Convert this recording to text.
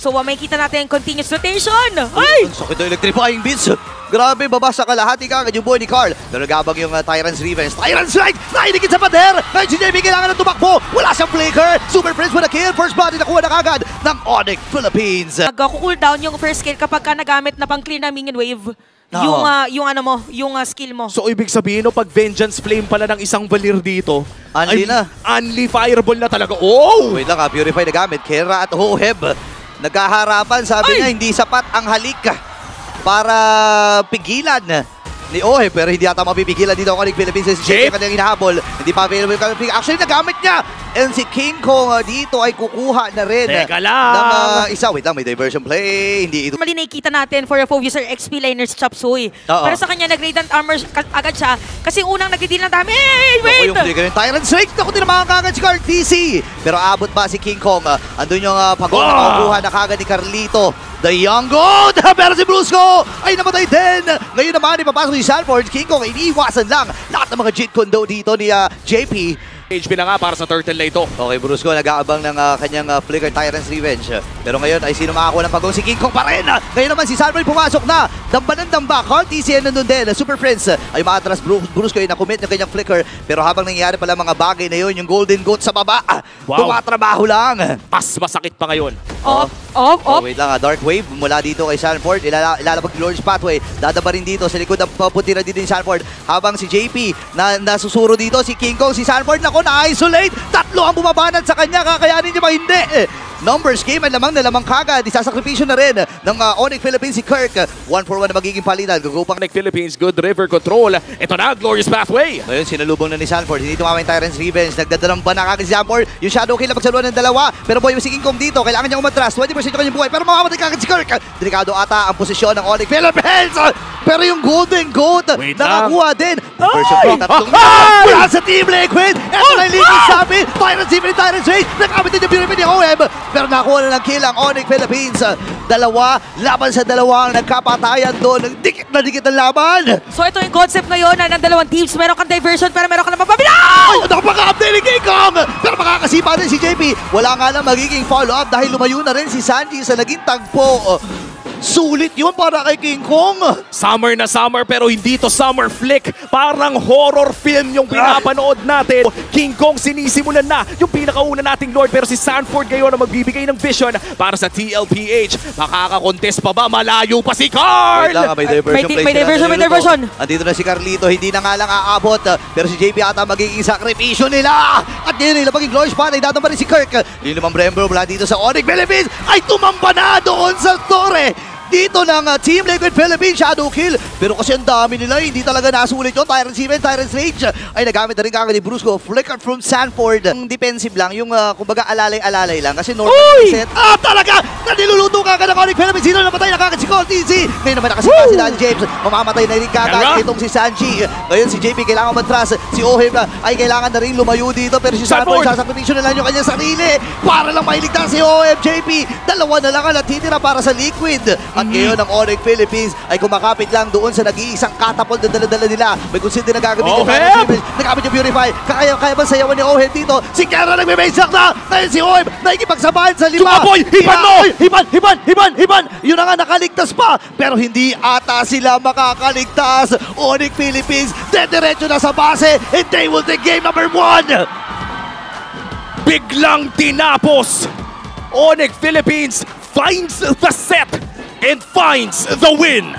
So may kita natin continuous rotation. Ay! Ang sakit na electrifying beats. Grabe, babasa kalahati ka agad yung buhay ni Carl. Pero nagabang yung Tyrant's Revenge. Tyrant's Strike! Nainigit sa pader! Ngayon si JP kailangan ng tumakbo. Wala siyang flicker. Super Prince with a kill. First body nakuha na kagad ng Onyx Philippines. Nag-cooldown yung first skill kapag ka nagamit na pang-clear na minion wave. Yung skill mo. So ibig sabihin no, pag Vengeance Flame pala ng isang Valir dito, Unli na. Unli fireball na talaga. Oh! Wait lang ha, Purify na gamit. Kera at Hoheb. Nagkaharapan, sabi niya hindi sapat ang halik para pigilan ni Oheb, pero hindi ata mapipigilan dito ang Onyx Philippines. Si Jake kanyang hinahabol. Hindi pa available. Actually, nagamit niya. And si King Kong dito ay kukuha na rin. Teka lang. Ng isa. Wait lang, may diversion play. Hindi ito. Mali nakikita natin for a full user XP laner si Chop Suey. Pero sa kanya, nag-radiant armor agad siya. Kasi unang nagdi-deal ng damage. Wait! Yung flicker ng Tyrant Strike. Naku, tinamaan kagad si Carl TC. Pero abot ba si King Kong? Andun yung pag-on na kukuha na kagad ni Carlito. The Young God! Pero si Brusco ay namatay din! Ngayon naman, ipapasok si Sanford. King Kong, iniiwasan lang lahat ng mga Jeet Kundo dito ni JP. HP na nga para sa turtle na ito. Okay, Brusco, nag-aabang ng kanyang flicker Tyrant's Revenge. Pero ngayon ay sino makakuha ng pagong si King Kong pa rin. Ngayon naman si Sanford pumasok na. Damba ng damba. Carl TCN nandun din. Super Prince ay maatras. Brusco ay nakumit ng kanyang flicker. Pero habang nangyayari pala mga bagay na yun, yung Golden Goat sa baba, tumatrabaho lang. Mas masakit pa ngayon. Off. Wait lang, Dark Wave mula dito kay Sanford. Ilalabag ni Glorious Pathway. Dadaba rin dito sa likod ng papunti na dito ni Sanford. Habang si JP na nasusuro dito, si King Kong, si Sanford, nako, na-isolate. Tatlo ang bumabanat sa kanya. Kakayanin niya ba? Hindi. Numbers game, lamang na lamang kagad. Isasakripisyo na rin ng Onyx Philippines si Kirk. 1-for-1 na magiging palitan. Gugupang Onyx Philippines, good river control. Ito na, Glorious Pathway. Ngayon, sinalubong na ni Sanford. Hindi tumama yung Tyrant's Revenge. Nagdadalang ba na kagad si Sanford? Yung Shadow Kill na pagsaluan ng dalawa. Pero boy, si King Kong dito. Kailangan niya umatras. 20% yung kanyang buhay. Pero mamamatay kagad si Kirk. Delikado ata ang posisyon ng Onyx Philippines. Pero yung Golden Goat, nakakuha din. Version Pro, tatlong mula sa Team Liquid. Ito na yung Liquid sabi. Tyrant's Revenge, Tyrant's Rage. Nakamit din yung Pyramid ni Hohem. Pero nakuha na ng kill ang Onyx Philippines. Dalawa, laban sa dalawang nagkapatayan doon. Dikit na dikit ang laban. So ito yung concept ngayon ng dalawang teams. Meron kang diversion pero meron ka naman pabila! Ay, nakapaka-update ni King Kong! Pero makakasipa rin si JP. Wala nga lang magiging follow-up dahil lumayo na rin si Sanji sa naging tagpo. Sulit yun para kay King Kong. Summer na summer pero hindi to summer flick. Parang horror film yung pinapanood natin. King Kong sinisimulan na yung pinakauna nating Lord pero si Sanford ngayon na magbibigay ng vision para sa TLPH. Makakakontest pa ba? Malayo pa si Carl! Wait lang, may diversion. Andito na si Carlito, hindi na nga lang aabot. Pero si JP ata magiging sakripisyo nila. At yun nila maging Glorious Path ay dadamba rin si Kirk. Yung naman Brembro mula dito sa Onyx Philippines ay tumamba na doon sa Torre. Dito ng Team Liquid Philippines, Shadow Kill. Pero kasi ang dami nila, hindi talaga nasulit yun. Tyrant's Revenge, Tyrant's Rage ay nagamit na rin kagad ni Brusco. Flicker from Sanford. Yung defensive lang, yung kumbaga alalay-alalay lang. Kasi normal reset. Talaga! Niluluto kagad ng Onyx Philippines. Sino namatay na kagad si Colt TC. Ngayon naman nakasipa si Dan James. Mamamatay na rin kagad itong si Sanji. Ngayon si JP kailangan matras. Si Oheb ay kailangan na rin lumayo dito. Pero si Sanford, sasakripisyo na lang yung kanyang sarili. Para lang mailigtas si Oheb. JP, dalawa na lang ang natitira para sa Liquid. At ngayon ang Onyx Philippines ay kumakapit lang doon sa nag-iisang catapult na dala-dala nila. May consider na gagamitin. Nagamit yung Purify. Kaya ba sayawan ni Oheb dito? Si Kera nagme-maze na! Ngayon si Oheb nakikipagsabahan sa lima. Tumaboy! Hiban mo! Hiban! Yun na nga nakaligtas pa. Pero hindi ata sila makakaligtas. Onyx Philippines, dediretso na sa base and they will take game number 1. Biglang tinapos. Onyx Philippines finds the set and finds the win.